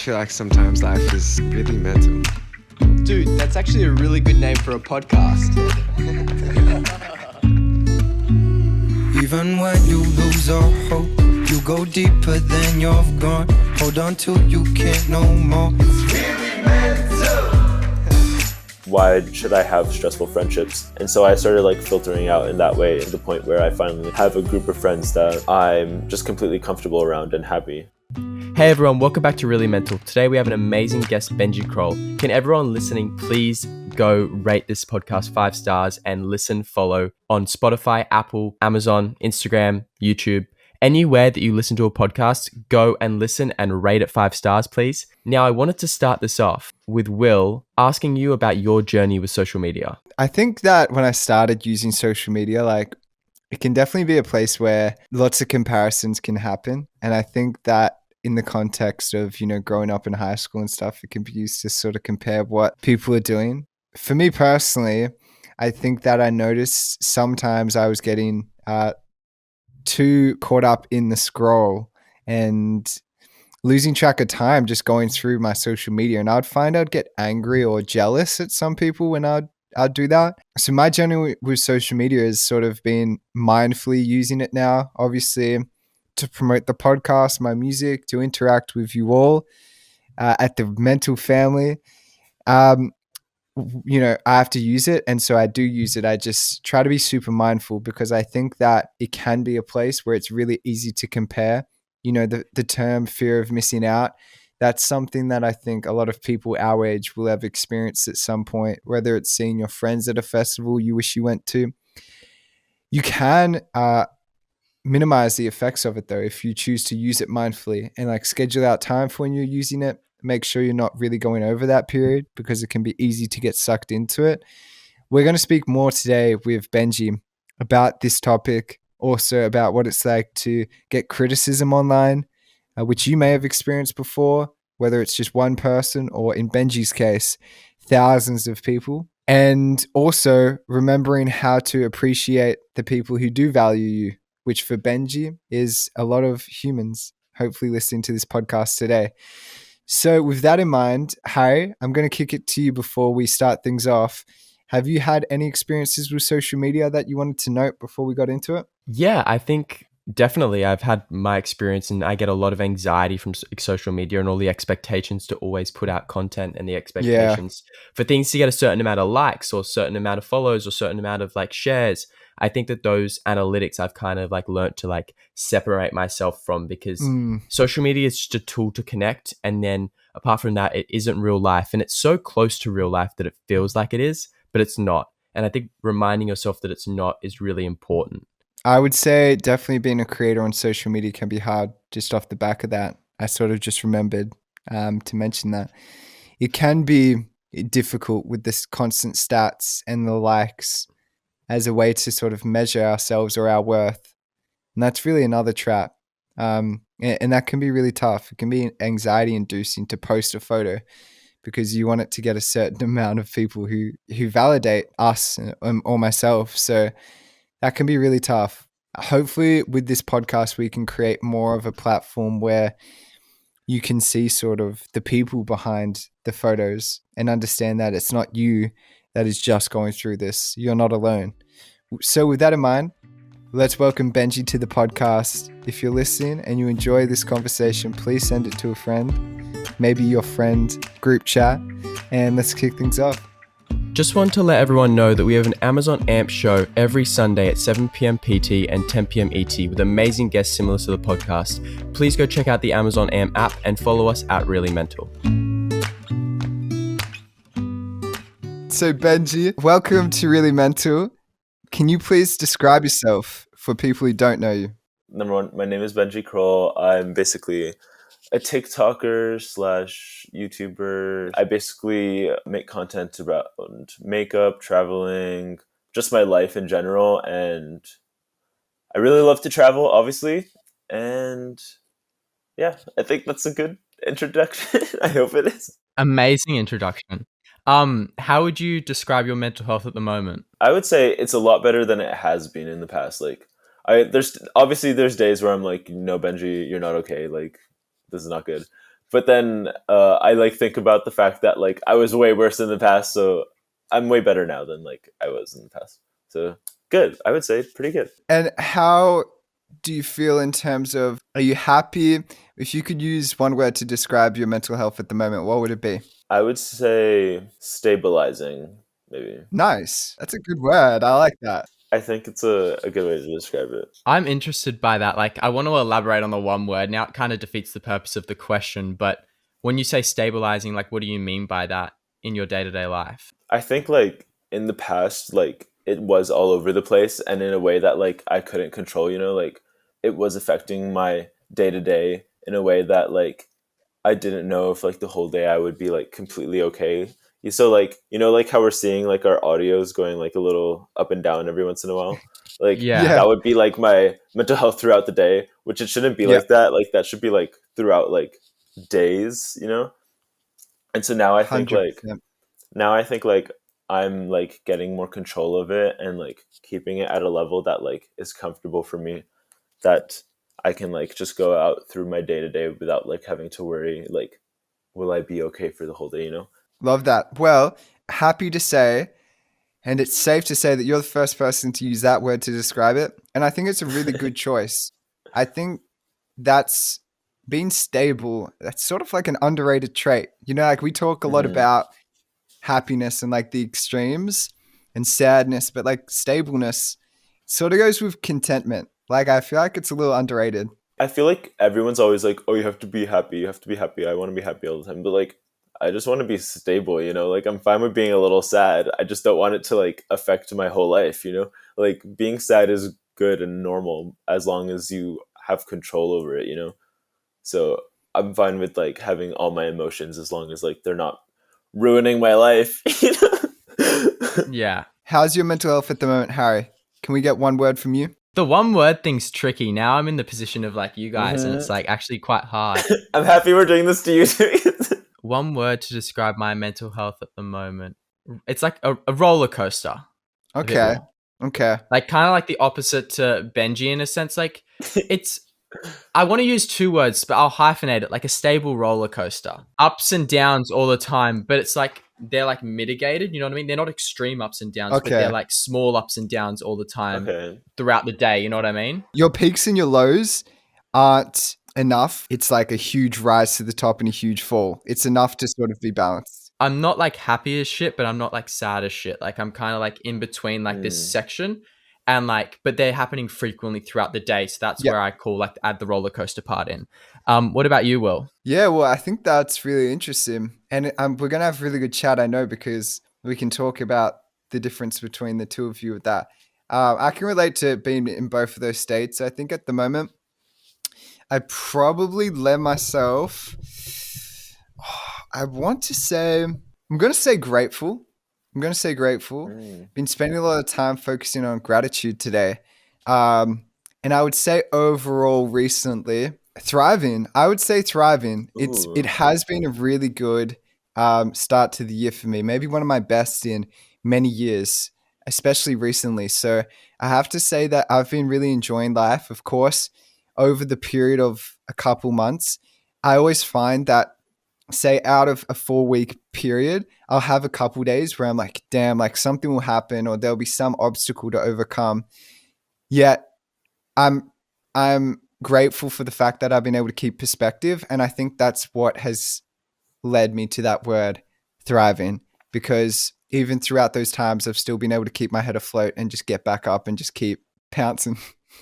feel like sometimes life is really mental. Dude, that's actually a really good name for a podcast. Even when you lose all hope, you go deeper than you've gone. Hold on till you can't no more. It's really mental. Why should I have stressful friendships? And so I started filtering out in that way to the point where I finally have a group of friends that I'm just completely comfortable around and happy. Hey everyone, welcome back to Really Mental. Today we have an amazing guest, Benji Krol. Can everyone listening please go rate this podcast 5 stars and listen, follow on Spotify, Apple, Amazon, Instagram, YouTube. Anywhere that you listen to a podcast, go and listen and rate it 5 stars, please. Now, I wanted to start this off with Will asking you about your journey with social media. I think that when I started using social media, it can definitely be a place where lots of comparisons can happen. And I think that in the context of, growing up in high school and stuff, it can be used to sort of compare what people are doing. For me personally, I think that I noticed sometimes I was getting too caught up in the scroll and losing track of time just going through my social media. And I'd find I'd get angry or jealous at some people when I'd do that. So my journey with social media has sort of been mindfully using it now, obviously, to promote the podcast, my music, to interact with you all at the mental family. I have to use it. And so I do use it. I just try to be super mindful because I think that it can be a place where it's really easy to compare. The term fear of missing out, that's something that I think a lot of people our age will have experienced at some point, whether it's seeing your friends at a festival you wish you went to. You can minimize the effects of it though if you choose to use it mindfully and schedule out time for when you're using it. Make sure you're not really going over that period because it can be easy to get sucked into it. We're going to speak more today with Benji about this topic, also about what it's like to get criticism online, which you may have experienced before, whether it's just one person or in Benji's case, thousands of people. And also remembering how to appreciate the people who do value you, which for Benji is a lot of humans, hopefully listening to this podcast today. So with that in mind, Harry, I'm going to kick it to you before we start things off. Have you had any experiences with social media that you wanted to note before we got into it? Yeah, I think definitely I've had my experience and I get a lot of anxiety from social media and all the expectations to always put out content and the expectations for things to get a certain amount of likes or certain amount of follows or certain amount of shares. I think that those analytics I've kind of learned to separate myself from because social media is just a tool to connect. And then apart from that, it isn't real life. And it's so close to real life that it feels like it is, but it's not. And I think reminding yourself that it's not is really important. I would say definitely being a creator on social media can be hard just off the back of that. I sort of just remembered to mention that. It can be difficult with this constant stats and the likes as a way to sort of measure ourselves or our worth. And that's really another trap. And that can be really tough. It can be anxiety inducing to post a photo because you want it to get a certain amount of people who validate us or myself. So that can be really tough. Hopefully with this podcast, we can create more of a platform where you can see sort of the people behind the photos and understand that it's not you that is just going through this. You're not alone. So with that in mind, let's welcome Benji to the podcast. If you're listening and you enjoy this conversation, please send it to a friend, maybe your friend group chat, and let's kick things off. Just want to let everyone know that we have an Amazon AMP show every Sunday at 7 p.m. PT and 10 p.m. ET with amazing guests similar to the podcast. Please go check out the Amazon AMP app and follow us at Really Mental. So Benji, welcome to Really Mental. Can you please describe yourself for people who don't know you? Number one, my name is Benji Krol. I'm basically a TikToker / YouTuber. I basically make content about makeup, traveling, just my life in general. And I really love to travel, obviously. And yeah, I think that's a good introduction. I hope it is. Amazing introduction. How would you describe your mental health at the moment? I would say it's a lot better than it has been in the past. There's days where I'm like, no, Benji, you're not okay. This is not good. But then I like think about the fact that like I was way worse in the past, so I'm way better now than like I was in the past. So good, I would say pretty good. And how do you feel in terms of, are you happy? If you could use one word to describe your mental health at the moment, what would it be? I would say stabilizing, maybe. Nice. That's a good word. I like that. I think it's a good way to describe it. I'm interested by that. Like, I want to elaborate on the one word. Now, it kind of defeats the purpose of the question, but when you say stabilizing, like, what do you mean by that in your day-to-day life? I think like in the past, like it was all over the place and in a way that like I couldn't control, you know, like it was affecting my day to day in a way that like I didn't know if like the whole day I would be like completely okay. So like, you know, like how we're seeing like our audios going like a little up and down every once in a while. Like Yeah. that would be like my mental health throughout the day, which it shouldn't be like that. Like that should be like throughout like days, you know? And so now I think 100%. like I'm like getting more control of it and like keeping it at a level that like is comfortable for me, that I can like just go out through my day to day without like having to worry like will I be okay for the whole day, you know? Love that. Well, happy to say, and it's safe to say that you're the first person to use that word to describe it. And I think it's a really good choice. I think that's being stable. That's sort of like an underrated trait. You know, like we talk a lot about happiness and like the extremes and sadness, but like stableness sort of goes with contentment. Like I feel like it's a little underrated. I feel like everyone's always like, oh, you have to be happy. You have to be happy. I want to be happy all the time. But like, I just want to be stable, you know? Like, I'm fine with being a little sad. I just don't want it to like affect my whole life, you know? Like, being sad is good and normal as long as you have control over it, you know? So I'm fine with like having all my emotions as long as like they're not ruining my life, you know? Yeah. How's your mental health at the moment, Harry? Can we get one word from you? The one word thing's tricky. Now I'm in the position of like you guys, and it's like actually quite hard. I'm happy we're doing this to you too. One word to describe my mental health at the moment. It's like a roller coaster. Okay. Okay. Like kind of like the opposite to Benji in a sense. Like it's, I want to use two words, but I'll hyphenate it, like a stable roller coaster. Ups and downs all the time, but it's like they're like mitigated, you know what I mean? They're not extreme ups and downs, but they're like small ups and downs all the time throughout the day, you know what I mean? Your peaks and your lows aren't enough. It's like a huge rise to the top and a huge fall. It's enough to sort of be balanced. I'm not like happy as shit, but I'm not like sad as shit. Like I'm kind of like in between like this section. And like, but they're happening frequently throughout the day. So that's where I call like add the roller coaster part in. What about you, Will? Yeah, well, I think that's really interesting. And we're going to have a really good chat, I know, because we can talk about the difference between the two of you with that. I can relate to being in both of those states. I think at the moment, I probably let myself, I want to say, I'm going to say grateful. Been spending a lot of time focusing on gratitude today. And I would say overall recently, thriving. I would say thriving. It has been a really good start to the year for me. Maybe one of my best in many years, especially recently. So I have to say that I've been really enjoying life. Of course, over the period of a couple months, I always find that, say out of a 4-week period, I'll have a couple days where I'm like, damn, like something will happen or there'll be some obstacle to overcome. Yet I'm grateful for the fact that I've been able to keep perspective. And I think that's what has led me to that word thriving, because even throughout those times, I've still been able to keep my head afloat and just get back up and just keep pouncing.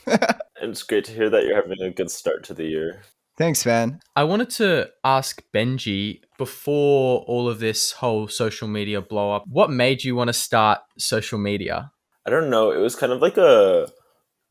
And it's great to hear that you're having a good start to the year. Thanks, man. I wanted to ask Benji, before all of this whole social media blow up, what made you want to start social media? I don't know. It was kind of like a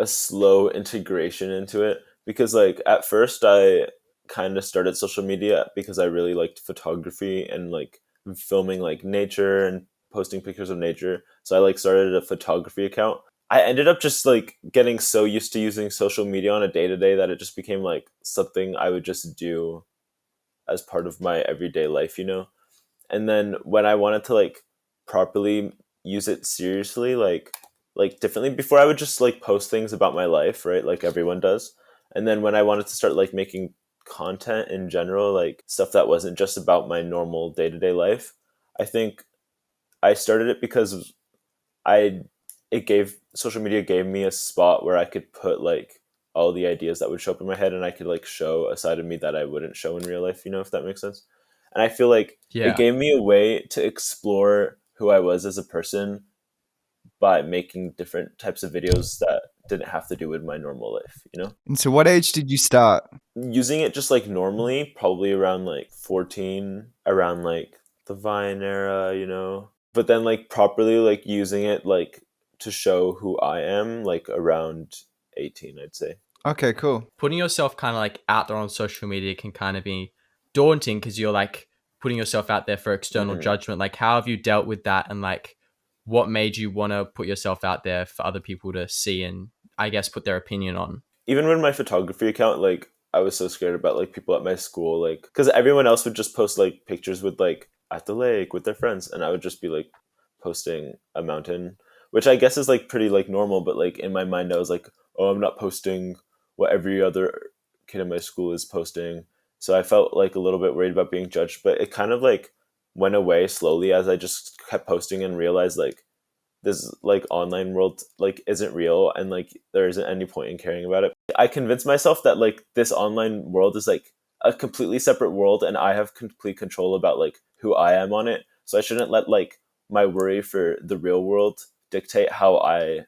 slow integration into it, because like at first I kind of started social media because I really liked photography and like filming like nature and posting pictures of nature. So I like started a photography account. I ended up just like getting so used to using social media on a day-to-day that it just became like something I would just do as part of my everyday life, you know? And then when I wanted to like properly use it seriously, like differently, before I would just like post things about my life, right? Like everyone does. And then when I wanted to start like making content in general, like stuff that wasn't just about my normal day-to-day life. I think I started it because I it gave social media gave me a spot where I could put like all the ideas that would show up in my head, and I could like show a side of me that I wouldn't show in real life, if that makes sense. And I feel like it Yeah. gave me a way to explore who I was as a person by making different types of videos that didn't have to do with my normal life. And so what age did you start? Using it just like normally, probably around like 14, around like the Vine era. But then like properly like using it like to show who I am like around 18, I'd say. Okay, cool. Putting yourself kind of like out there on social media can kind of be daunting because you're like putting yourself out there for external judgment. Like, how have you dealt with that, and like what made you want to put yourself out there for other people to see and I guess put their opinion on? Even with my photography account, like I was so scared about like people at my school, like because everyone else would just post like pictures with like at the lake with their friends, and I would just be like posting a mountain, which I guess is like pretty like normal, but like in my mind I was like, oh, I'm not posting what every other kid in my school is posting. So I felt like a little bit worried about being judged, but it kind of like went away slowly as I just kept posting and realized like this like online world like isn't real, and like there isn't any point in caring about it. I convinced myself that like this online world is like a completely separate world, and I have complete control about like who I am on it. So I shouldn't let like my worry for the real world dictate how I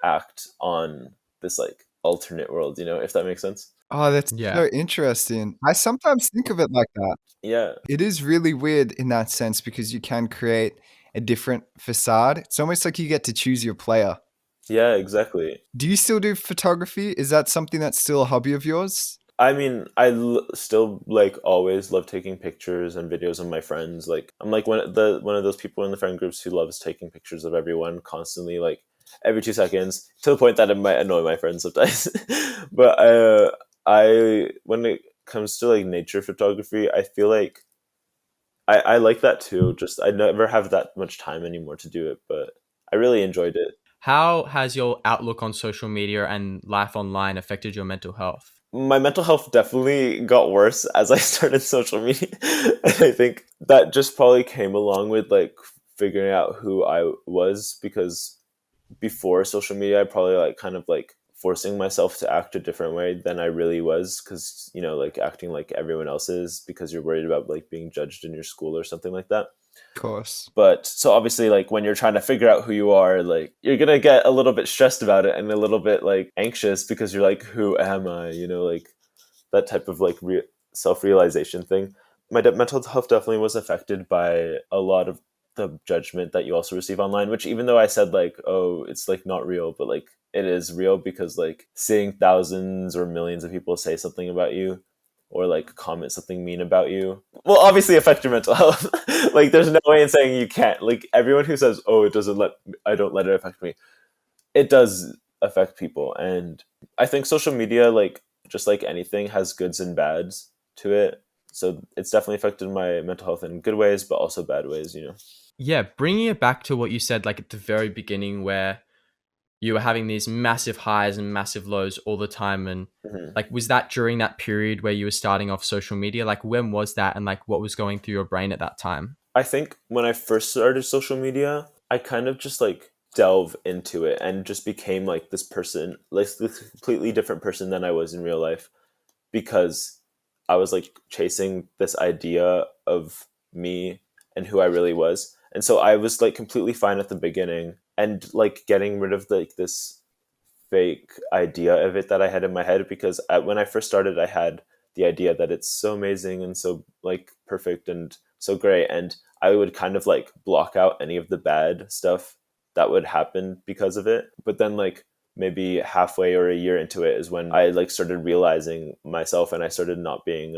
act on this like alternate world, if that makes sense. Oh, that's Yeah. so interesting. I sometimes think of it like that. Yeah. It is really weird in that sense because you can create a different facade. It's almost like you get to choose your player. Yeah, exactly. Do you still do photography? Is that something that's still a hobby of yours? I mean, still like always love taking pictures and videos of my friends. Like I'm like one of those people in the friend groups who loves taking pictures of everyone constantly, like every 2 seconds, to the point that it might annoy my friends sometimes. But I when it comes to like nature photography, I feel like I like that too. Just I never have that much time anymore to do it, but I really enjoyed it. How has your outlook on social media and life online affected your mental health? My mental health definitely got worse as I started social media. And I think that just probably came along with like figuring out who I was, because before social media, I probably like kind of like forcing myself to act a different way than I really was, because like acting like everyone else is because you're worried about like being judged in your school or something like that. Of course. But so obviously like when you're trying to figure out who you are, like you're gonna get a little bit stressed about it and a little bit like anxious, because you're like, who am I, like that type of like self-realization thing. My mental health definitely was affected by a lot of the judgment that you also receive online, which even though I said like, oh, it's like not real, but like it is real, because like seeing thousands or millions of people say something about you or like comment something mean about you will obviously affect your mental health. Like there's no way in saying you can't. Like everyone who says, oh, I don't let it affect me, it does affect people. And I think social media, like just like anything, has goods and bads to it. So it's definitely affected my mental health in good ways, but also bad ways. Yeah, bringing it back to what you said like at the very beginning, where you were having these massive highs and massive lows all the time, and like was that during that period where you were starting off social media? Like when was that, and like what was going through your brain at that time? I think when I first started social media, I kind of just like delve into it and just became like this person, like this completely different person than I was in real life, because I was like chasing this idea of me and who I really was. And so I was like completely fine at the beginning, and like getting rid of like this fake idea of it that I had in my head, because when I first started, I had the idea that it's so amazing and so like perfect and so great, and I would kind of like block out any of the bad stuff that would happen because of it. But then like maybe halfway or a year into it is when I like started realizing myself, and I started not being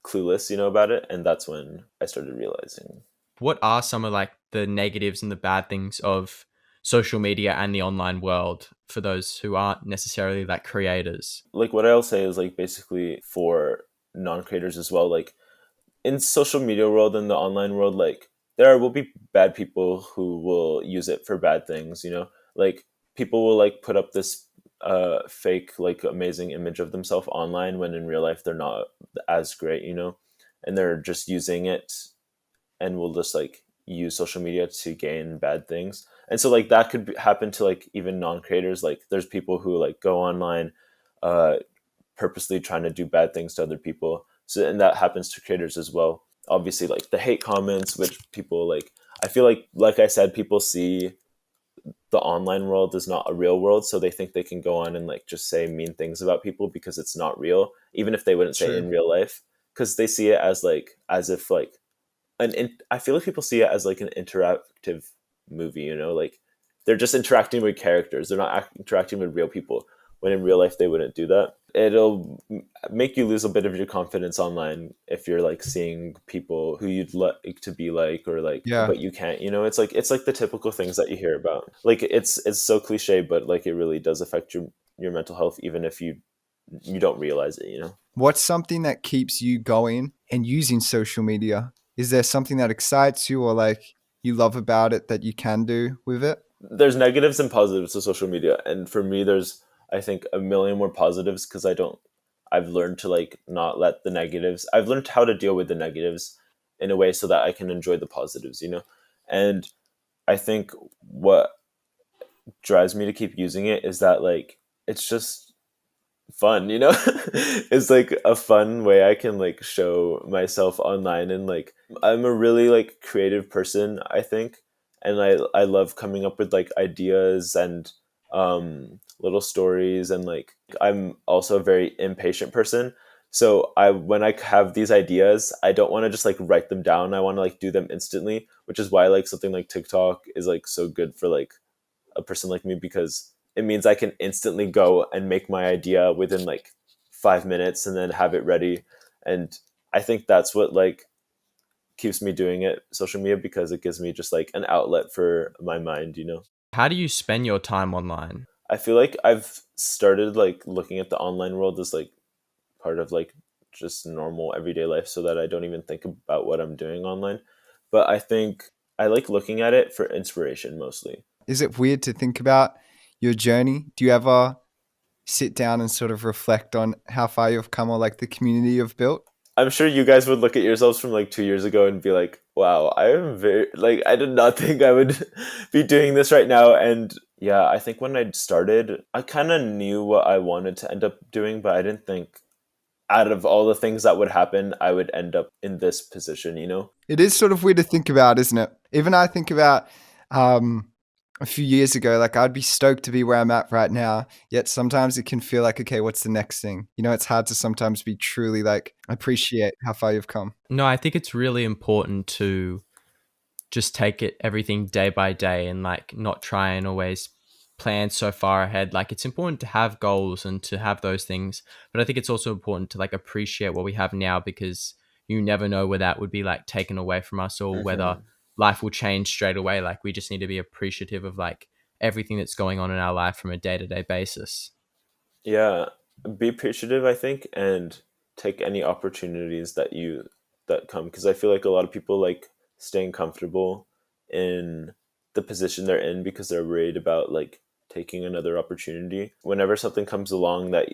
clueless, about it, and that's when I started realizing. What are some of like the negatives and the bad things of social media and the online world for those who aren't necessarily like creators? Like what I'll say is like basically for non-creators as well, like in social media world and the online world, like there will be bad people who will use it for bad things, like people will like put up this a fake like amazing image of themselves online when in real life they're not as great, you know, and they're just using it and will just like use social media to gain bad things. And so like that could happen to like even non-creators. Like there's people who like go online uh purposely trying to do bad things to other people. So and that happens to creators as well. Obviously like the hate comments, which people like, I feel like I said, people see the online world is not a real world, so they think they can go on and like just say mean things about people because it's not real, even if they wouldn't say it in real life, because they see it as like as if like I feel like people see it as like an interactive movie, you know, like they're just interacting with characters, they're not interacting with real people, when in real life they wouldn't do that. It'll make you lose a bit of your confidence online if you're like seeing people who you'd like to be like, or like, Yeah. but you can't, you know. It's like the typical things that you hear about. Like it's so cliche, but like it really does affect your mental health, even if you don't realize it, you know. What's something that keeps you going and using social media? Is there something that excites you or like you love about it that you can do with it? There's negatives and positives to social media, and for me there's, I think, a million more positives, because I've learned to like not let the negatives, I've learned how to deal with the negatives in a way so that I can enjoy the positives, you know. And I think what drives me to keep using it is that like it's just fun, you know. It's like a fun way I can like show myself online, and like I'm a really like creative person, I think, and I love coming up with like ideas and little stories, and like I'm also a very impatient person. So I when I have these ideas, I don't want to just like write them down. I want to like do them instantly, which is why like something like TikTok is like so good for like a person like me, because it means I can instantly go and make my idea within like 5 minutes and then have it ready. And I think that's what like keeps me doing it, social media, because it gives me just like an outlet for my mind, you know. How do you spend your time online? I feel like I've started like looking at the online world as like part of like just normal everyday life, so that I don't even think about what I'm doing online. But I think I like looking at it for inspiration mostly. Is it weird to think about your journey? Do you ever sit down and sort of reflect on how far you've come or like the community you've built? I'm sure you guys would look at yourselves from like 2 years ago and be like, wow, I am very, like, I did not think I would be doing this right now. And yeah, I think when I started, I kind of knew what I wanted to end up doing, but I didn't think out of all the things that would happen, I would end up in this position, you know? It is sort of weird to think about, isn't it? Even I think about a few years ago, like I'd be stoked to be where I'm at right now. Yet sometimes it can feel like, okay, what's the next thing? You know, it's hard to sometimes be truly like appreciate how far you've come. No, I think it's really important to just take it everything day by day and like not try and always plan so far ahead. Like it's important to have goals and to have those things, but I think it's also important to like appreciate what we have now, because you never know where that would be like taken away from us, or whether life will change straight away. Like we just need to be appreciative of like everything that's going on in our life from a day-to-day basis. Yeah, be appreciative, I think, and take any opportunities that come, because I feel like a lot of people like staying comfortable in the position they're in because they're worried about like taking another opportunity. Whenever something comes along that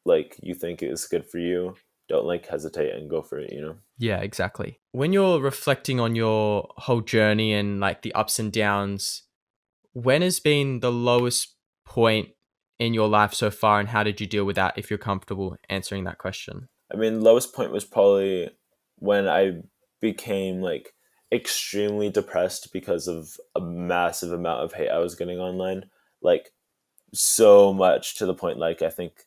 like you think is good for you, don't like hesitate and go for it, you know. Yeah, exactly. When you're reflecting on your whole journey and like the ups and downs, when has been the lowest point in your life so far, and how did you deal with that, if you're comfortable answering that question? I mean, lowest point was probably when I became like extremely depressed because of a massive amount of hate I was getting online. Like so much, to the point like I think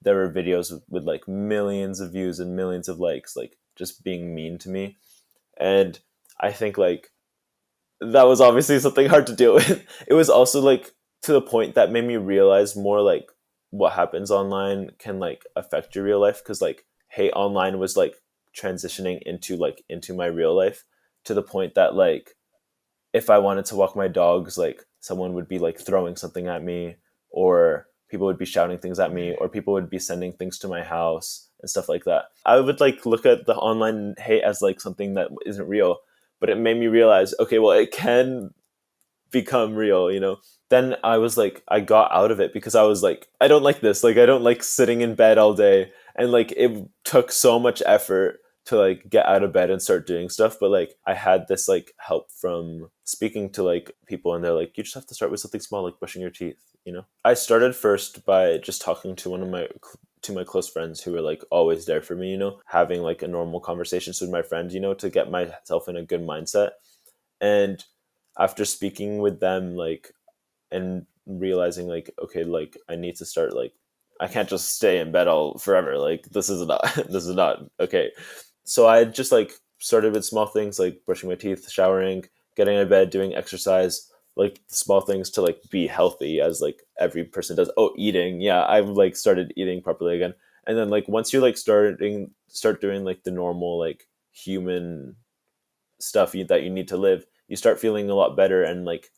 there were videos with like millions of views and millions of likes, like just being mean to me. And I think like that was obviously something hard to deal with. It was also like to the point that made me realize more like what happens online can like affect your real life, because like hate online was like transitioning into my real life, to the point that like if I wanted to walk my dogs, like someone would be like throwing something at me, or people would be shouting things at me, or people would be sending things to my house and stuff like that. I would like look at the online hate as like something that isn't real, but it made me realize, okay, well, it can become real, you know. Then I was like, I got out of it because I was like, I don't like this. Like, I don't like sitting in bed all day. And like, it took so much effort to like get out of bed and start doing stuff. But like, I had this like help from speaking to like people, and they're like, you just have to start with something small, like brushing your teeth, you know. I started first by just talking to my close friends who were like always there for me, you know, having like a normal conversations with my friend, you know, to get myself in a good mindset. And after speaking with them, like, and realizing like, okay, like I need to start, like, I can't just stay in bed all forever. Like, this is not this is not okay. So I just like started with small things like brushing my teeth, showering, getting out of bed, doing exercise, like small things to like be healthy, as like every person does. Oh, eating. Yeah, I've like started eating properly again. And then like once you like start doing like the normal like human stuff that you need to live, you start feeling a lot better, and like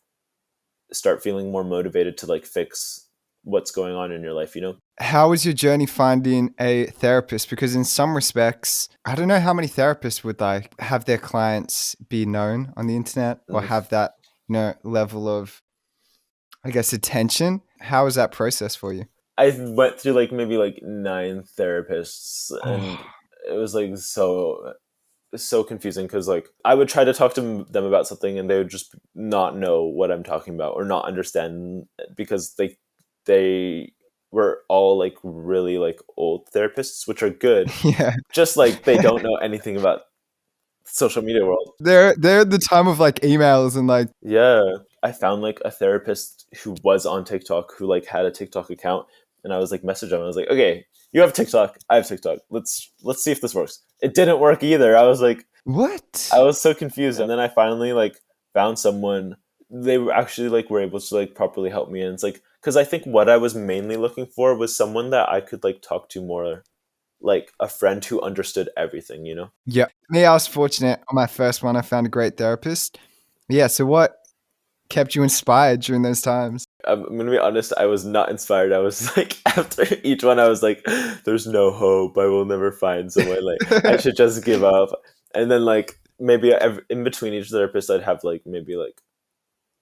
start feeling more motivated to like fix what's going on in your life, you know. How was your journey finding a therapist? Because in some respects, I don't know how many therapists would like have their clients be known on the internet or have that, you know, level of, I guess, attention. How was that process for you? I went through like maybe like 9 therapists, and it was like so confusing because like I would try to talk to them about something and they would just not know what I'm talking about or not understand, because they were all like really like old therapists, which are good. Yeah. Just like they don't know anything about social media world. They're at the time of like emails and like, Yeah. I found like a therapist who was on TikTok, who like had a TikTok account, and I was like messaging him. I was like, okay, you have TikTok, I have TikTok. Let's see if this works. It didn't work either. I was like, what? I was so confused. And then I finally like found someone. They were actually like were able to like properly help me. And it's like, because I think what I was mainly looking for was someone that I could like talk to more, like a friend who understood everything, you know? Yeah. Me, I was fortunate. On my first one, I found a great therapist. Yeah. So what kept you inspired during those times? I'm gonna be honest, I was not inspired. I was like, after each one, I was like, there's no hope. I will never find someone. Like, I should just give up. And then, like, maybe in between each therapist, I'd have like maybe like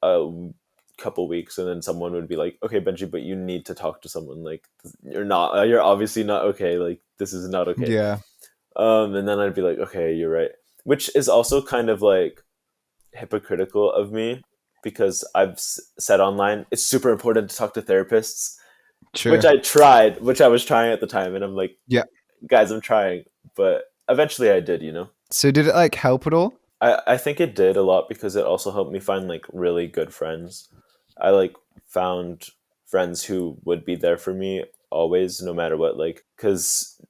a couple weeks, and then someone would be like, okay, Benji, but you need to talk to someone. Like, you're obviously not okay. Like, this is not okay. Yeah. And then I'd be like, okay, you're right. Which is also kind of like hypocritical of me, because I've said online it's super important to talk to therapists, True. which I was trying at the time, and I'm like, yeah, guys, I'm trying, but eventually I did, you know. So did it like help at all? I think it did a lot, because it also helped me find like really good friends. I like found friends who would be there for me always, no matter what, like, because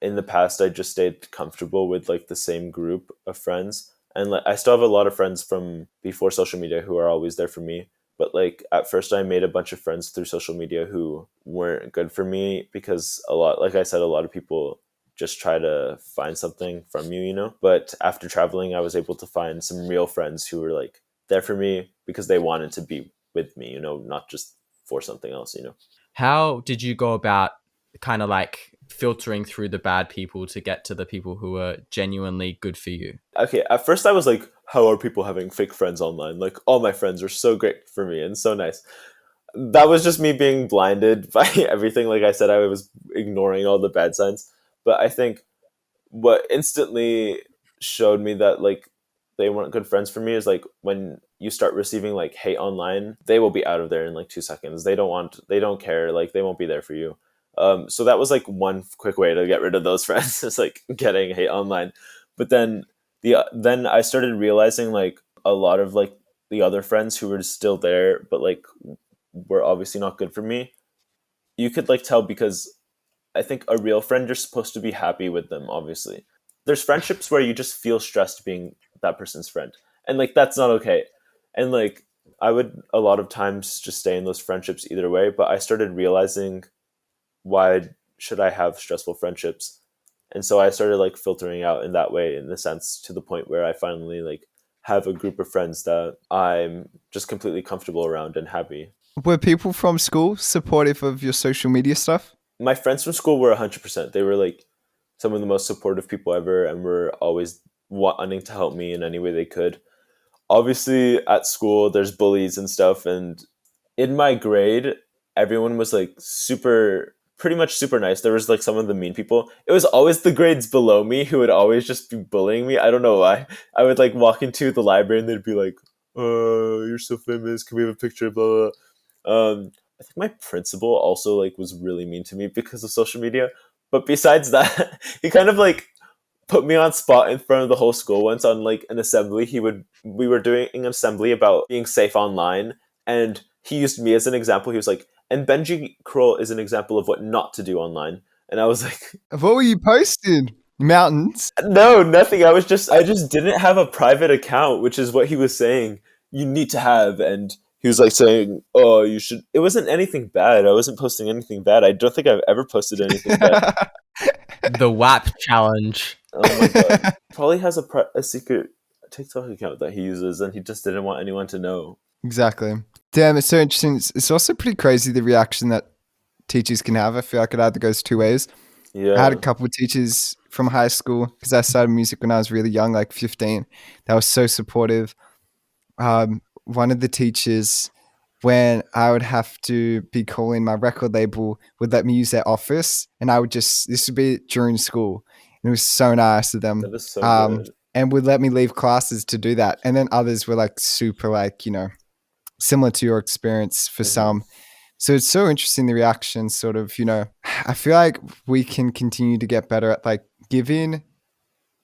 in the past I just stayed comfortable with like the same group of friends, and like I still have a lot of friends from before social media who are always there for me. But like at first I made a bunch of friends through social media who weren't good for me, because a lot, like I said, a lot of people just try to find something from you, you know. But after traveling, I was able to find some real friends who were like there for me because they wanted to be with me, you know, not just for something else, you know. How did you go about kind of like filtering through the bad people to get to the people who are genuinely good for you? Okay, at first I was like, how are people having fake friends online? Like, all my friends are so great for me and so nice. That was just me being blinded by everything. Like I said, I was ignoring all the bad signs. But I think what instantly showed me that like they weren't good friends for me is like when you start receiving like hate online, they will be out of there in like 2 seconds. They don't care. Like, they won't be there for you. So that was like one quick way to get rid of those friends, is like getting hate online. But then then I started realizing like a lot of like the other friends who were still there, but like were obviously not good for me. You could like tell, because I think a real friend, you're supposed to be happy with them, obviously. There's friendships where you just feel stressed being that person's friend. And like that's not okay. And like I would a lot of times just stay in those friendships either way, but I started realizing, why should I have stressful friendships? And so I started like filtering out in that way, in the sense, to the point where I finally like have a group of friends that I'm just completely comfortable around and happy. Were people from school supportive of your social media stuff? My friends from school were 100%. They were like some of the most supportive people ever, and were always wanting to help me in any way they could. obviously at school there's bullies and stuff, and in my grade everyone was like pretty much super nice. There was like some of the mean people. It was always the grades below me who would always just be bullying me. I don't know why. I would like walk into the library and they'd be like, "Oh, you're so famous. Can we have a picture?" Blah blah. I think my principal also like was really mean to me because of social media. But besides that, he kind of like put me on spot in front of the whole school once on like an assembly. We were doing an assembly about being safe online, and he used me as an example. He was like, and Benji Krol is an example of what not to do online. And I was like, What were you posting? Mountains? no, nothing. I just didn't have a private account, which is what he was saying you need to have. And he was like saying, "Oh, you should." It wasn't anything bad. I wasn't posting anything bad. I don't think I've ever posted anything bad. The WAP challenge. Oh my god! Probably has a secret TikTok account that he uses, and he just didn't want anyone to know. Exactly. Damn, it's so interesting. It's also pretty crazy the reaction that teachers can have. I feel like it either goes two ways. Yeah, I had a couple of teachers from high school because I started music when I was really young, like 15. That was so supportive. One of the teachers, when I would have to be calling my record label, would let me use their office, and this would be during school. And it was so nice of them. that is so good. And would let me leave classes to do that. And then others were like super like, similar to your experience for some. So it's so interesting, the reaction sort of, I feel like we can continue to get better at like giving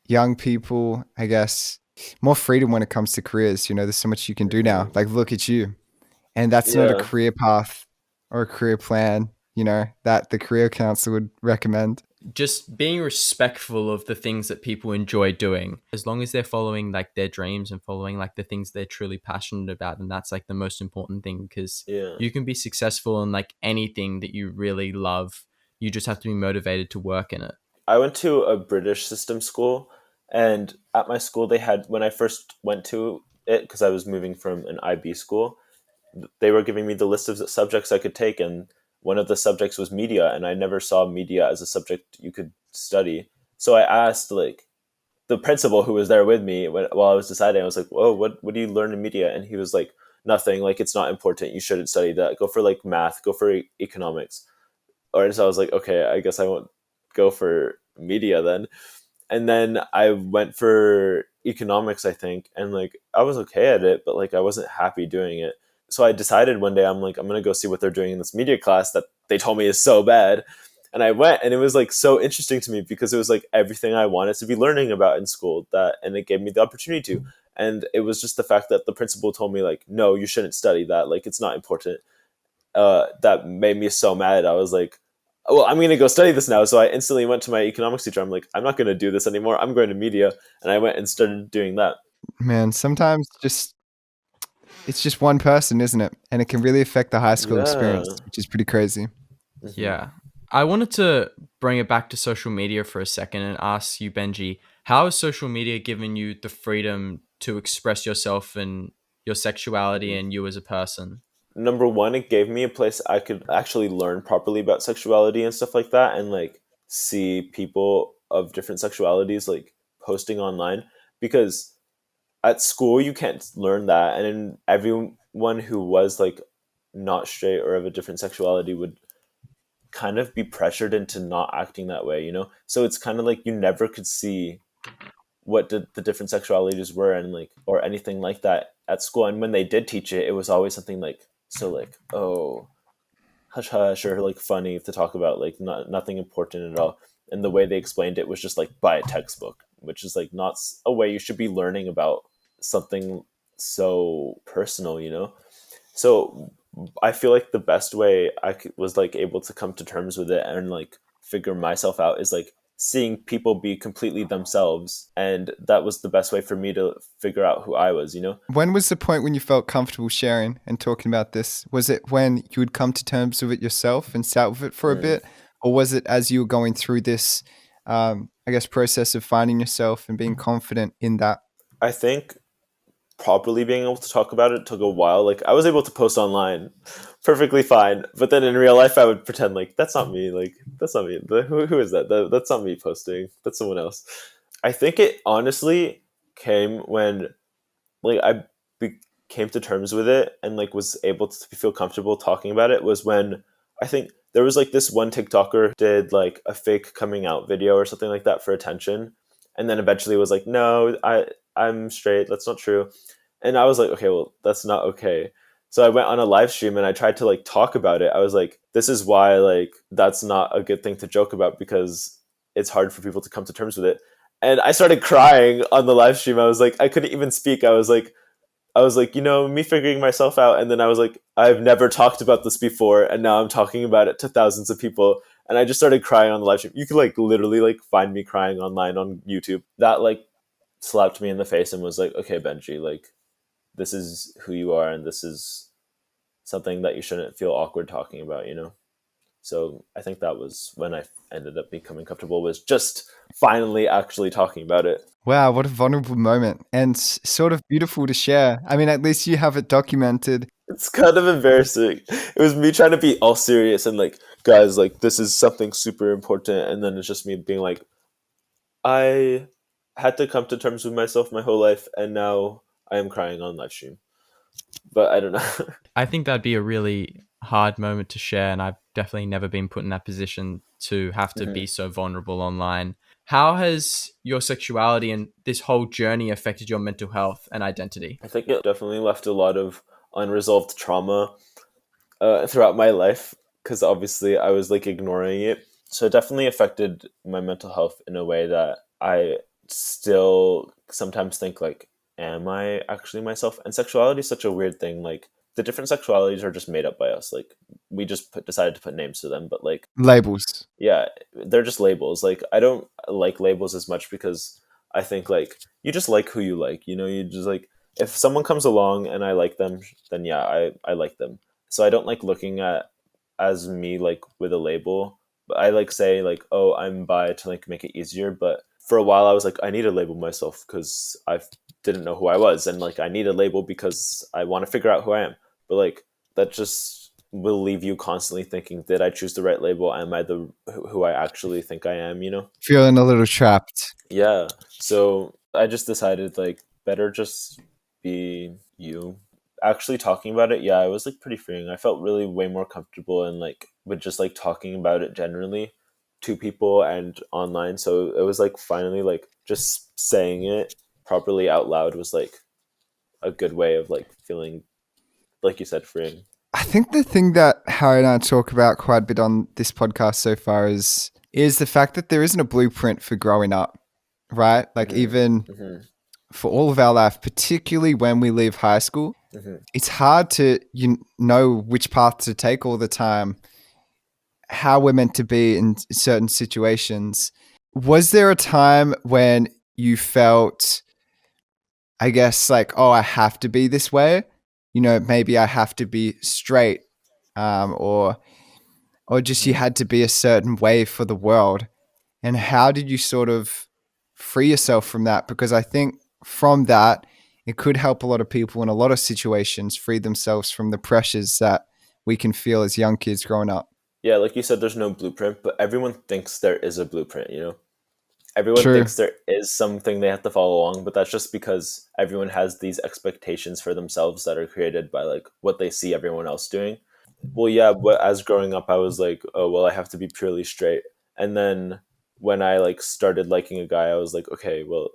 young people, I guess, more freedom when it comes to careers. There's so much you can do now. Like, look at you. And that's not a career path or a career plan, that the career counselor would recommend. Just being respectful of the things that people enjoy doing, as long as they're following like their dreams and following like the things they're truly passionate about. And that's like the most important thing, because you can be successful in like anything that you really love. You just have to be motivated to work in it. I went to a British system school, and at my school they had, when I first went to it, because I was moving from an IB school, they were giving me the list of subjects I could take, and one of the subjects was media, and I never saw media as a subject you could study. So I asked like the principal who was there with me while I was deciding. I was like, "Whoa, what do you learn in media?" And he was like, "Nothing. Like, it's not important. You shouldn't study that. Go for like math. Go for economics." Or so I was like, "Okay, I guess I won't go for media then." And then I went for economics, I think, and like I was okay at it, but like I wasn't happy doing it. So I decided one day, I'm like, I'm going to go see what they're doing in this media class that they told me is so bad. And I went, and it was like so interesting to me because it was like everything I wanted to be learning about in school, and it gave me the opportunity to. And it was just the fact that the principal told me like, no, you shouldn't study that. Like, it's not important. That made me so mad. I was like, well, I'm going to go study this now. So I instantly went to my economics teacher. I'm like, I'm not going to do this anymore. I'm going to media. And I went and started doing that. Man, sometimes it's just one person, isn't it? And it can really affect the high school experience, which is pretty crazy. Yeah. I wanted to bring it back to social media for a second and ask you, Benji, how has social media given you the freedom to express yourself and your sexuality and you as a person? Number one, it gave me a place I could actually learn properly about sexuality and stuff like that, and like see people of different sexualities like posting online, because at school you can't learn that, and everyone who was like not straight or of a different sexuality would kind of be pressured into not acting that way, so it's kind of like you never could see what the different sexualities were, and like, or anything like that at school. And when they did teach it, it was always something like, so like, oh, hush hush, or like funny to talk about, like nothing important at all. And the way they explained it was just like buy a textbook, which is like not a way you should be learning about something so personal. So I feel like the best way was like able to come to terms with it and like figure myself out is like seeing people be completely themselves, and that was the best way for me to figure out who I was. When was the point when you felt comfortable sharing and talking about this? Was it when you would come to terms with it yourself and sat with it for a bit, or was it as you were going through this I guess process of finding yourself and being confident in that? I think properly being able to talk about it took a while. Like, I was able to post online perfectly fine, but then in real life I would pretend like that's not me, like that's not me. Who is that? That's not me posting, that's someone else. I think it honestly came when like came to terms with it and like was able to feel comfortable talking about it was when I think there was like this one TikToker did like a fake coming out video or something like that for attention, and then eventually was like, no, I'm straight, that's not true. And I was like, okay, well, that's not okay. So I went on a live stream and I tried to like talk about it. I was like, this is why like that's not a good thing to joke about, because it's hard for people to come to terms with it. And I started crying on the live stream. I was like, I couldn't even speak. I was like, me figuring myself out. And then I was like, I've never talked about this before, and now I'm talking about it to thousands of people. And I just started crying on the live stream. You could like literally like find me crying online on YouTube. That like slapped me in the face and was like, okay, Benji, like this is who you are, and this is something that you shouldn't feel awkward talking about, you know? So I think that was when I ended up becoming comfortable, was just finally actually talking about it. Wow, what a vulnerable moment, and sort of beautiful to share. I mean, at least you have it documented. It's kind of embarrassing. It was me trying to be all serious and like, guys, like this is something super important. And then it's just me being like, I had to come to terms with myself my whole life, and now I am crying on live stream. But I don't know. I think that'd be a really hard moment to share, and I've definitely never been put in that position to have to be so vulnerable online. How has your sexuality and this whole journey affected your mental health and identity? I think it definitely left a lot of unresolved trauma throughout my life, because obviously I was like ignoring it. So it definitely affected my mental health in a way that I still sometimes think like, am I actually myself? And sexuality is such a weird thing. Like the different sexualities are just made up by us. Like we just decided to put names to them, but like Labels. yeah, they're just labels. Like I don't like labels as much, because I think like you just like who you like, you know, you just like, if someone comes along and I like them, then yeah, I like them. So I don't like looking at as me like with a label, but I like say like, oh, I'm bi to like make it easier. But for a while I was like, I need to label myself because I didn't know who I was, and like I need a label because I want to figure out who I am. But like that just will leave you constantly thinking, did I choose the right label? Am I the who I actually think I am, you know? Feeling a little trapped. Yeah. So I just decided like better just be you. Actually talking about it, yeah, it was like pretty freeing. I felt really way more comfortable and like with just like talking about it generally to people and online. So it was like finally like just saying it properly out loud was like a good way of like feeling, like you said, freeing. I think the thing that Harry and I talk about quite a bit on this podcast so far is the fact that there isn't a blueprint for growing up, right? Like even for all of our life, particularly when we leave high school, it's hard to know which path to take all the time, how we're meant to be in certain situations. Was there a time when you felt, I guess, like, oh, I have to be this way? You know, maybe I have to be straight, or just you had to be a certain way for the world. And how did you sort of free yourself from that? Because I think from that, it could help a lot of people in a lot of situations free themselves from the pressures that we can feel as young kids growing up. Yeah, like you said, there's no blueprint, but everyone thinks there is a blueprint, you know? Everyone True. thinks there is something they have to follow along, but that's just because everyone has these expectations for themselves that are created by like what they see everyone else doing. Well, yeah, but as growing up, I was like, oh, well, I have to be purely straight. And then when I like started liking a guy, I was like, okay, well,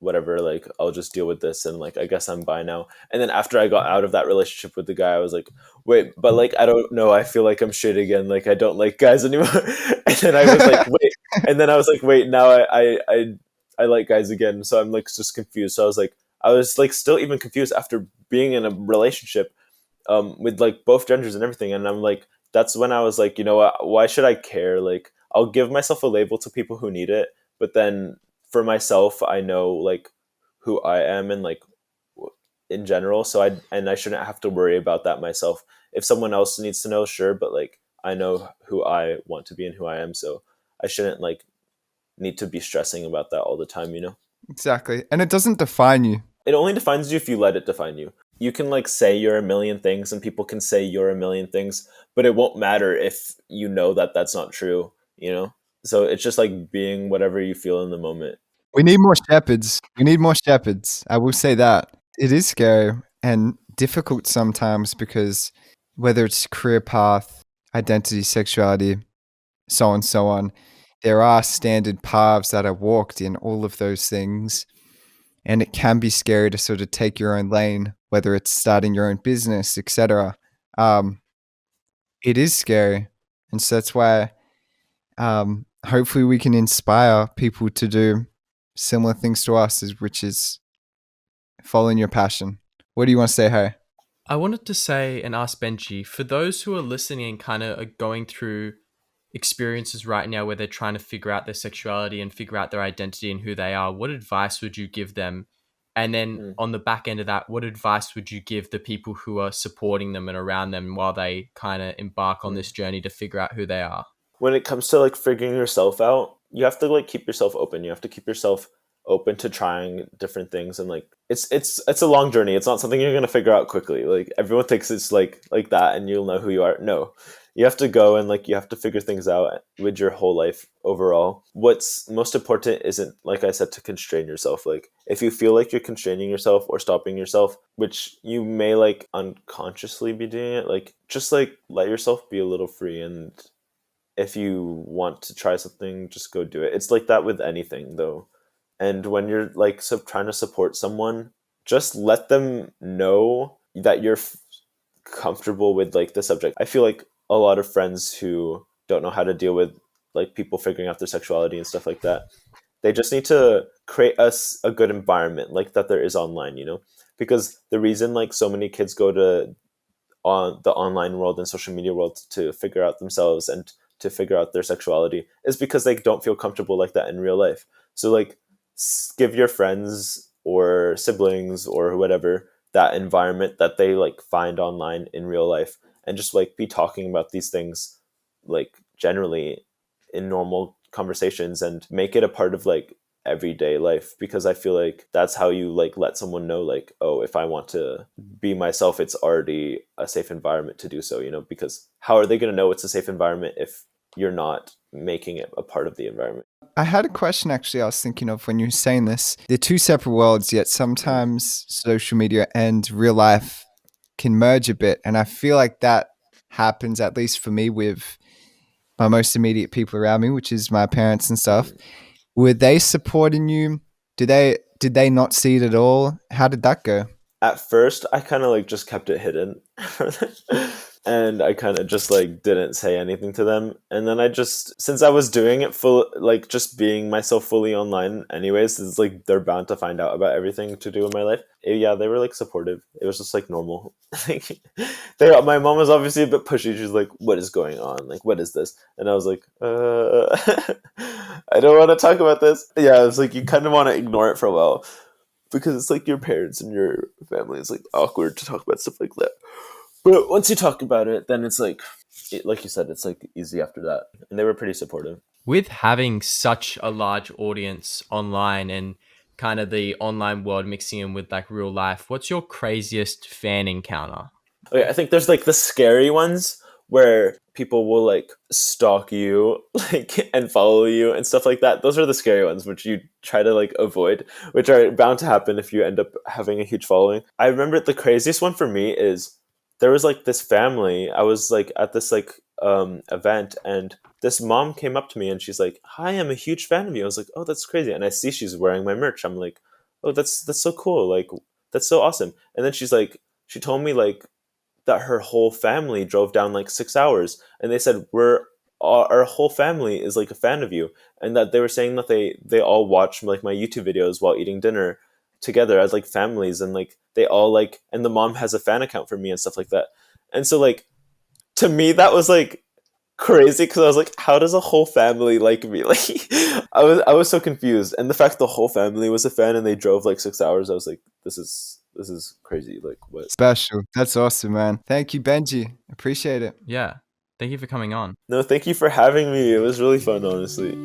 whatever, like I'll just deal with this, and like I guess I'm bi now. And then after I got out of that relationship with the guy, I was like, wait, but like I don't know, I feel like I'm straight again, like I don't like guys anymore. And then I was like, wait, and then I was like, wait, now I like guys again. So I'm like just confused. So I was like still even confused after being in a relationship with like both genders and everything. And I'm like, that's when I was like, you know what, why should I care? Like I'll give myself a label to people who need it, but then for myself, I know like who I am and like in general. So I shouldn't have to worry about that myself. If someone else needs to know, sure, but like I know who I want to be and who I am, so I shouldn't like need to be stressing about that all the time, you know? Exactly. And it doesn't define you. It only defines you if you let it define you. You can like say you're a million things and people can say you're a million things, but it won't matter if you know that that's not true, you know? So it's just like being whatever you feel in the moment. We need more shepherds. We need more shepherds. I will say that. It is scary. And difficult sometimes because whether it's career path, identity, sexuality, so on, there are standard paths that are walked in all of those things. And it can be scary to sort of take your own lane, whether it's starting your own business, etc. It is scary. And so that's why hopefully we can inspire people to do similar things to us, which is following your passion. What do you want to say, Harry? I wanted to say and ask Benji, for those who are listening and kind of are going through experiences right now where they're trying to figure out their sexuality and figure out their identity and who they are, what advice would you give them? And then on the back end of that, what advice would you give the people who are supporting them and around them while they kind of embark on this journey to figure out who they are? When it comes to like figuring yourself out, you have to like keep yourself open. You have to keep yourself open to trying different things, and like it's a long journey. It's not something you're gonna figure out quickly. Like everyone thinks it's like that and you'll know who you are. No, you have to go and like you have to figure things out with your whole life overall. What's most important isn't, like I said, to constrain yourself. Like if you feel like you're constraining yourself or stopping yourself, which you may like unconsciously be doing it, like just like let yourself be a little free. And if you want to try something, just go do it. It's like that with anything though. And when you're like trying to support someone, just let them know that you're comfortable with like the subject. I feel like a lot of friends who don't know how to deal with like people figuring out their sexuality and stuff like that, they just need to create a good environment like that there is online, you know? Because the reason like so many kids go to the online world and social media world to figure out themselves and to figure out their sexuality is because they don't feel comfortable like that in real life. So like give your friends or siblings or whatever that environment that they like find online in real life, and just like be talking about these things like generally in normal conversations and make it a part of like everyday life. Because I feel like that's how you like let someone know like, oh, if I want to be myself, it's already a safe environment to do so, you know? Because how are they going to know it's a safe environment if you're not making it a part of the environment? I had a question actually I was thinking of when you were saying this. They're two separate worlds, yet sometimes social media and real life can merge a bit. And I feel like that happens, at least for me, with my most immediate people around me, which is my parents and stuff. Were they supporting you? Did they not see it at all? How did that go? At first, I kind of like just kept it hidden. And I kind of just like didn't say anything to them. And then I just, since I was doing it full, like just being myself fully online anyways, it's like they're bound to find out about everything to do in my life. Yeah, they were like supportive. It was just like normal. My mom was obviously a bit pushy. She's like, what is going on? Like, what is this? And I was like, I don't want to talk about this. Yeah, it's like you kind of want to ignore it for a while because it's like your parents and your family. It's like awkward to talk about stuff like that. But once you talk about it, then it's like you said, it's like easy after that. And they were pretty supportive. With having such a large audience online and kind of the online world mixing in with like real life, what's your craziest fan encounter? Okay, I think there's like the scary ones where people will like stalk you like and follow you and stuff like that. Those are the scary ones, which you try to like avoid, which are bound to happen if you end up having a huge following. I remember the craziest one for me is there was like this family. I was like at this like event, and this mom came up to me and she's like, "Hi, I'm a huge fan of you." I was like, "Oh, that's crazy." And I see she's wearing my merch. I'm like, "Oh, that's so cool. Like, that's so awesome." And then she told me like that her whole family drove down like 6 hours, and they said our whole family is like a fan of you, and that they were saying that they all watch like my YouTube videos while eating dinner together as like families, and like they all like, and the mom has a fan account for me and stuff like that. And so like to me that was like crazy, because I was like, how does a whole family like me? Like I was so confused. And the fact the whole family was a fan and they drove like 6 hours, I was like, this is crazy. Like, what? Special. That's awesome, man. Thank you, Benji. Appreciate it. Yeah. Thank you for coming on. No, thank you for having me. It was really fun, honestly.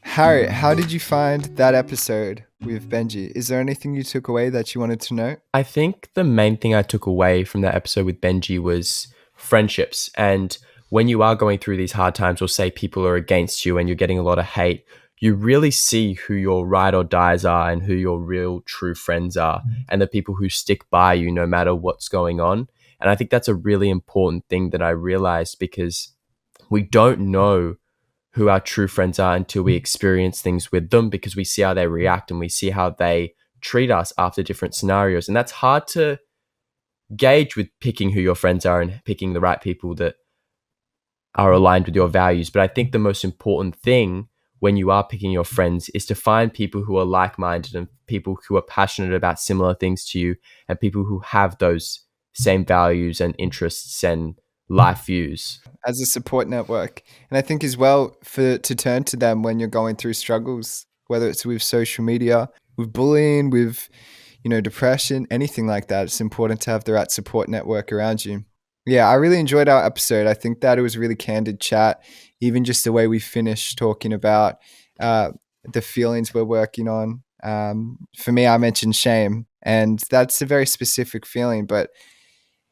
Harry, how did you find that episode with Benji? Is there anything you took away that you wanted to know? I think the main thing I took away from that episode with Benji was friendships. And when you are going through these hard times, or say people are against you and you're getting a lot of hate, you really see who your ride or dies are and who your real true friends are, and the people who stick by you no matter what's going on. And I think that's a really important thing that I realized, because we don't know who our true friends are until we experience things with them, because we see how they react and we see how they treat us after different scenarios. And that's hard to gauge with picking who your friends are and picking the right people that are aligned with your values. But I think the most important thing when you are picking your friends is to find people who are like-minded and people who are passionate about similar things to you, and people who have those same values and interests and life views as a support network. And I think as well, to turn to them when you're going through struggles, whether it's with social media, with bullying, with, depression, anything like that. It's important to have the right support network around you. Yeah, I really enjoyed our episode. I think that it was a really candid chat, even just the way we finished talking about the feelings we're working on. For me, I mentioned shame, and that's a very specific feeling, but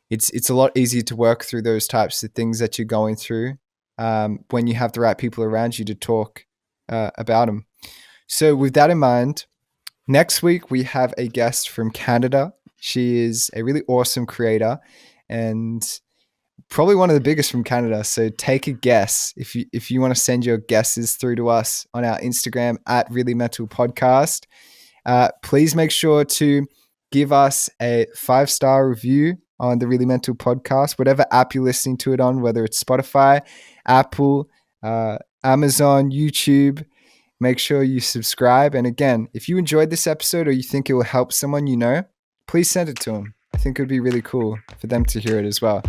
it's a lot easier to work through those types of things that you're going through when you have the right people around you to talk about them. So with that in mind, next week we have a guest from Canada. She is a really awesome creator and probably one of the biggest from Canada. So take a guess. If you want to send your guesses through to us on our Instagram at Really Mental Podcast, please make sure to give us a 5-star review on the Really Mental Podcast, whatever app you're listening to it on, whether it's Spotify, Apple, Amazon, YouTube. Make sure you subscribe. And again, if you enjoyed this episode or you think it will help someone you know, please send it to them. I think it would be really cool for them to hear it as well.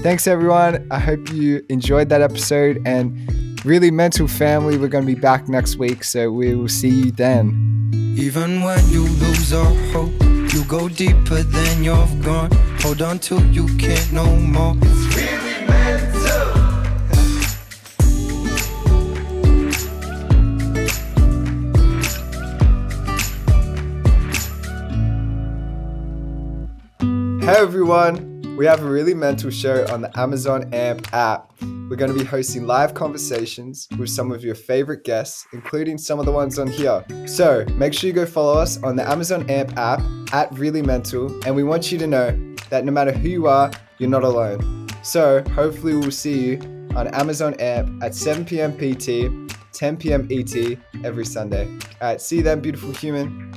Thanks, everyone. I hope you enjoyed that episode. And Really Mental family, we're going to be back next week, so we will see you then. Even when you lose all hope, you go deeper than you've gone. Hold on till you can't no more. It's really mental. Hey everyone, we have a Really Mental show on the Amazon AMP app. We're going to be hosting live conversations with some of your favorite guests, including some of the ones on here. So make sure you go follow us on the Amazon AMP app at Really Mental, and we want you to know that no matter who you are, you're not alone. So hopefully we'll see you on Amazon AMP at 7 p.m. PT, 10 p.m. ET every Sunday. All right, see you then, beautiful human.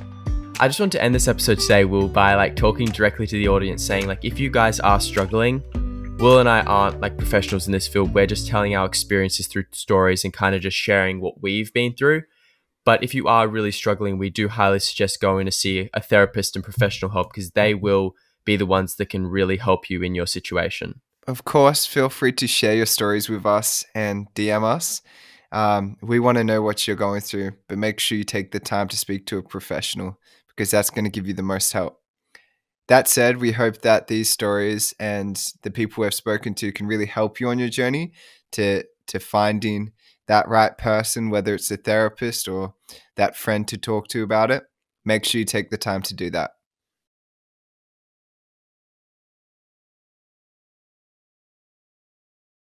I just want to end this episode today, Will, by talking directly to the audience, saying if you guys are struggling, Will and I aren't professionals in this field. We're just telling our experiences through stories and kind of just sharing what we've been through. But if you are really struggling, we do highly suggest going to see a therapist and professional help, because they will be the ones that can really help you in your situation. Of course, feel free to share your stories with us and DM us. We want to know what you're going through, but make sure you take the time to speak to a professional, because that's going to give you the most help. That said, we hope that these stories and the people we've spoken to can really help you on your journey to finding that right person, whether it's a therapist or that friend to talk to about it. Make sure you take the time to do that.